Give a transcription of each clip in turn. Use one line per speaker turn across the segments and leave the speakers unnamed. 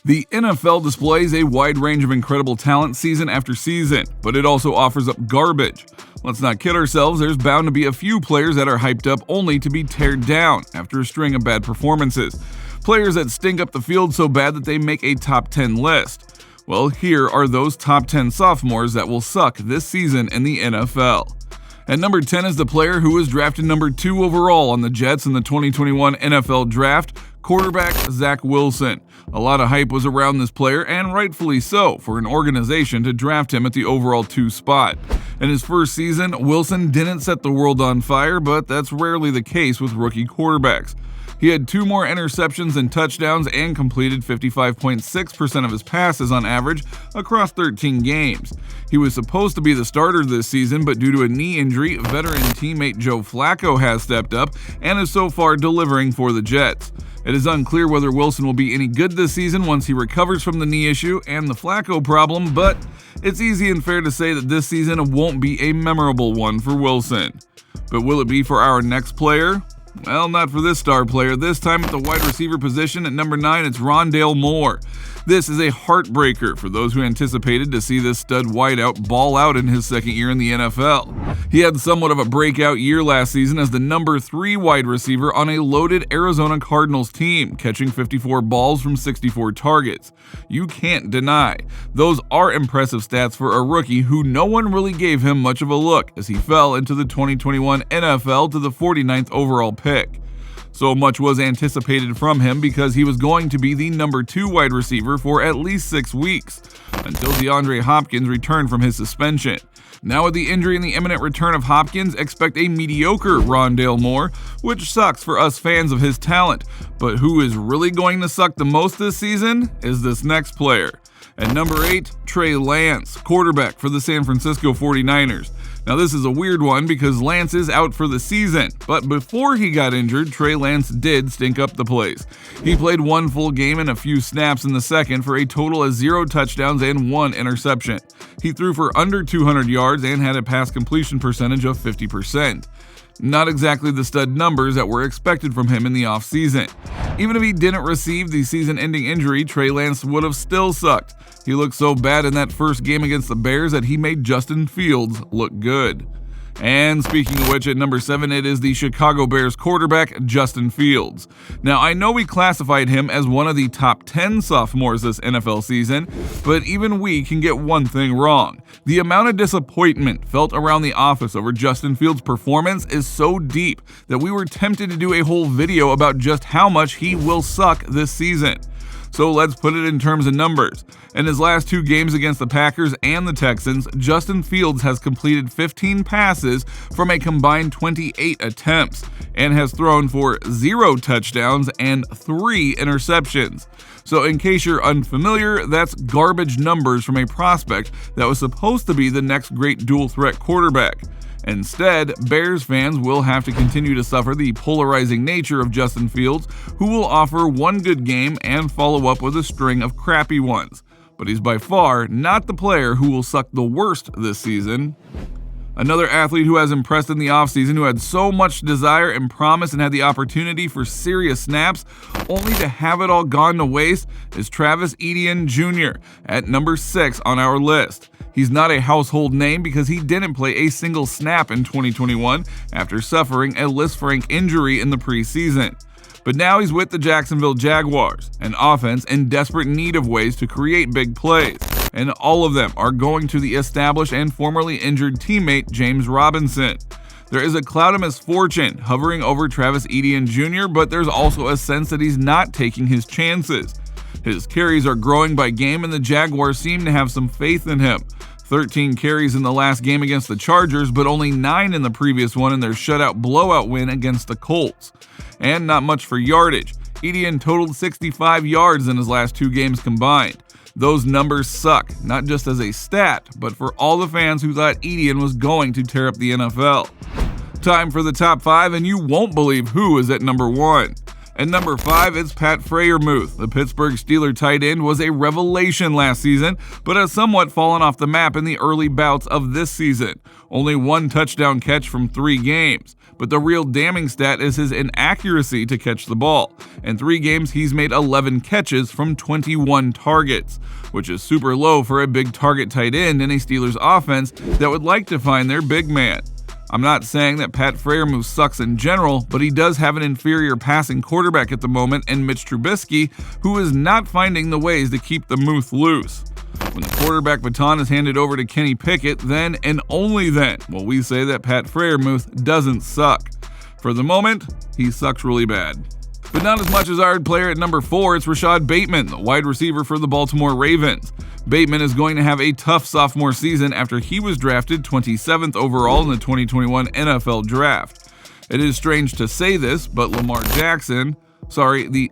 The NFL displays a wide range of incredible talent season after season, but it also offers up garbage. Let's not kid ourselves, there's bound to be a few players that are hyped up only to be teared down after a string of bad performances. Players that stink up the field so bad that they make a top 10 list. Well, here are those top 10 sophomores that will suck this season in the NFL. At number 10 is the player who was drafted number 2 overall on the Jets in the 2021 NFL Draft, quarterback Zach Wilson. A lot of hype was around this player, and rightfully so, for an organization to draft him at the overall 2 spot. In his first season, Wilson didn't set the world on fire, but that's rarely the case with rookie quarterbacks. He had 2 more interceptions than touchdowns and completed 55.6% of his passes on average across 13 games. He was supposed to be the starter this season, but due to a knee injury, veteran teammate Joe Flacco has stepped up and is so far delivering for the Jets. It is unclear whether Wilson will be any good this season once he recovers from the knee issue and the Flacco problem, but it's easy and fair to say that this season won't be a memorable one for Wilson. But will it be for our next player? Well, not for this star player. This time at the wide receiver position at number 9, it's Rondale Moore. This is a heartbreaker for those who anticipated to see this stud wideout ball out in his second year in the NFL. He had somewhat of a breakout year last season as the number 3 wide receiver on a loaded Arizona Cardinals team, catching 54 balls from 64 targets. You can't deny, those are impressive stats for a rookie who no one really gave him much of a look as he fell into the 2021 NFL to the 49th overall pick. So much was anticipated from him because he was going to be the number 2 wide receiver for at least 6 weeks, until DeAndre Hopkins returned from his suspension. Now with the injury and the imminent return of Hopkins, expect a mediocre Rondale Moore, which sucks for us fans of his talent. But who is really going to suck the most this season is this next player. At number 8, Trey Lance, quarterback for the San Francisco 49ers. Now this is a weird one because Lance is out for the season, but before he got injured, Trey Lance did stink up the place. He played 1 full game and a few snaps in the second for a total of 0 touchdowns and 1 interception. He threw for under 200 yards and had a pass completion percentage of 50%. Not exactly the stud numbers that were expected from him in the offseason. Even if he didn't receive the season-ending injury, Trey Lance would have still sucked. He looked so bad in that first game against the Bears that he made Justin Fields look good. And speaking of which, at number 7, it is the Chicago Bears quarterback, Justin Fields. Now, I know we classified him as one of the top 10 sophomores this NFL season, but even we can get one thing wrong. The amount of disappointment felt around the office over Justin Fields' performance is so deep that we were tempted to do a whole video about just how much he will suck this season. So let's put it in terms of numbers. In his last 2 games against the Packers and the Texans, Justin Fields has completed 15 passes from a combined 28 attempts and has thrown for 0 touchdowns and 3 interceptions. So in case you're unfamiliar, that's garbage numbers from a prospect that was supposed to be the next great dual-threat quarterback. Instead, Bears fans will have to continue to suffer the polarizing nature of Justin Fields, who will offer 1 good game and follow up with a string of crappy ones. But he's by far not the player who will suck the worst this season. Another athlete who has impressed in the offseason, who had so much desire and promise and had the opportunity for serious snaps, only to have it all gone to waste, is Etienne Jr. at number 6 on our list. He's not a household name because he didn't play a single snap in 2021 after suffering a Lisfranc injury in the preseason. But now he's with the Jacksonville Jaguars, an offense in desperate need of ways to create big plays, and all of them are going to the established and formerly injured teammate James Robinson. There is a cloud of misfortune hovering over Etienne Jr., but there's also a sense that he's not taking his chances. His carries are growing by game, and the Jaguars seem to have some faith in him. 13 carries in the last game against the Chargers, but only 9 in the previous one in their shutout blowout win against the Colts. And not much for yardage. Etienne totaled 65 yards in his last 2 games combined. Those numbers suck, not just as a stat, but for all the fans who thought Etienne was going to tear up the NFL. Time for the top 5, and you won't believe who is at number 1. At number 5, it's Pat Freiermuth. The Pittsburgh Steelers tight end was a revelation last season, but has somewhat fallen off the map in the early bouts of this season. Only 1 touchdown catch from 3 games. but the real damning stat is his inaccuracy to catch the ball. In 3 games, he's made 11 catches from 21 targets, which is super low for a big target tight end in a Steelers offense that would like to find their big man. I'm not saying that Pat Freiermuth sucks in general, but he does have an inferior passing quarterback at the moment in Mitch Trubisky, who is not finding the ways to keep the Muth loose. When the quarterback baton is handed over to Kenny Pickett, then and only then will we say that Pat Freiermuth doesn't suck. For the moment, he sucks really bad. But not as much as our player at number 4, it's Rashod Bateman, the wide receiver for the Baltimore Ravens. Bateman is going to have a tough sophomore season after he was drafted 27th overall in the 2021 NFL Draft. It is strange to say this, but the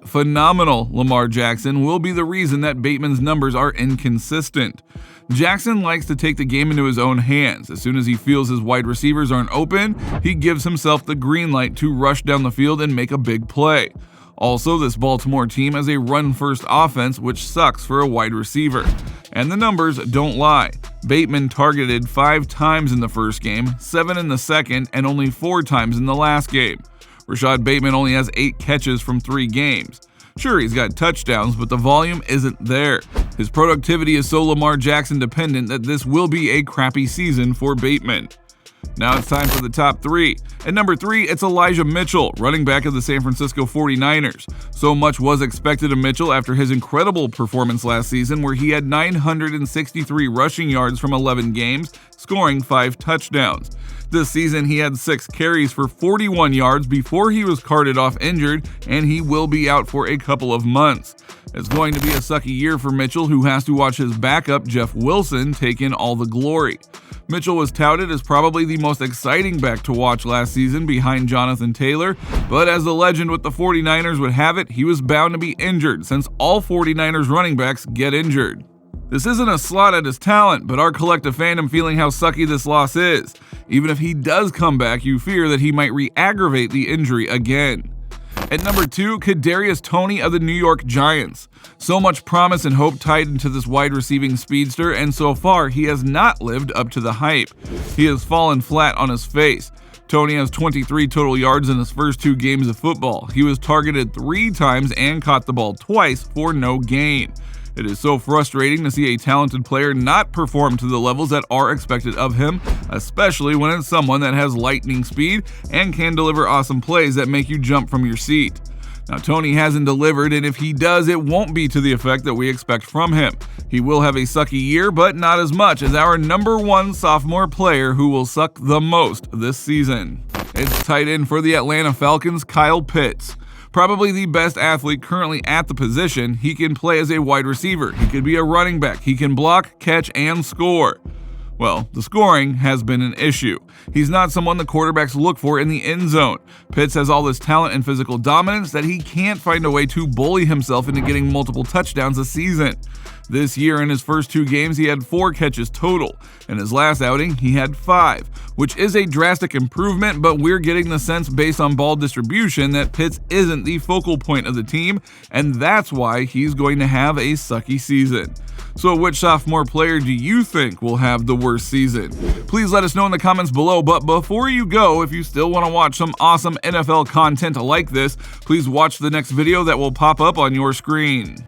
phenomenal Lamar Jackson will be the reason that Bateman's numbers are inconsistent. Jackson likes to take the game into his own hands. As soon as he feels his wide receivers aren't open, he gives himself the green light to rush down the field and make a big play. Also, this Baltimore team has a run-first offense, which sucks for a wide receiver. And the numbers don't lie. Bateman targeted 5 times in the first game, 7 in the second, and only 4 times in the last game. Rashod Bateman only has 8 catches from 3 games. Sure, he's got touchdowns, but the volume isn't there. His productivity is so Lamar Jackson dependent that this will be a crappy season for Bateman. Now it's time for the top 3. At number 3, it's Elijah Mitchell, running back of the San Francisco 49ers. So much was expected of Mitchell after his incredible performance last season, where he had 963 rushing yards from 11 games, scoring 5 touchdowns. This season, he had 6 carries for 41 yards before he was carted off injured, and he will be out for a couple of months. It's going to be a sucky year for Mitchell, who has to watch his backup, Jeff Wilson, take in all the glory. Mitchell was touted as probably the most exciting back to watch last season behind Jonathan Taylor, but as the legend with the 49ers would have it, he was bound to be injured since all 49ers running backs get injured. This isn't a slot at his talent, but our collective fandom feeling how sucky this loss is. Even if he does come back, you fear that he might re-aggravate the injury again. At number 2, Kadarius Toney of the New York Giants. So much promise and hope tied into this wide receiving speedster, and so far he has not lived up to the hype. He has fallen flat on his face. Toney has 23 total yards in his first 2 games of football. He was targeted 3 times and caught the ball twice for no gain. It is so frustrating to see a talented player not perform to the levels that are expected of him, especially when it's someone that has lightning speed and can deliver awesome plays that make you jump from your seat. Now, Toney hasn't delivered, and if he does, it won't be to the effect that we expect from him. He will have a sucky year, but not as much as our number 1 sophomore player who will suck the most this season. It's tight end for the Atlanta Falcons, Kyle Pitts. Probably the best athlete currently at the position. He can play as a wide receiver. He could be a running back. He can block, catch, and score. Well, the scoring has been an issue. He's not someone the quarterbacks look for in the end zone. Pitts has all this talent and physical dominance that he can't find a way to bully himself into getting multiple touchdowns a season. This year, in his first 2 games, he had 4 catches total. In his last outing, he had 5, which is a drastic improvement, but we're getting the sense based on ball distribution that Pitts isn't the focal point of the team, and that's why he's going to have a sucky season. So which sophomore player do you think will have the worst season? Please let us know in the comments below, but before you go, if you still want to watch some awesome NFL content like this, please watch the next video that will pop up on your screen.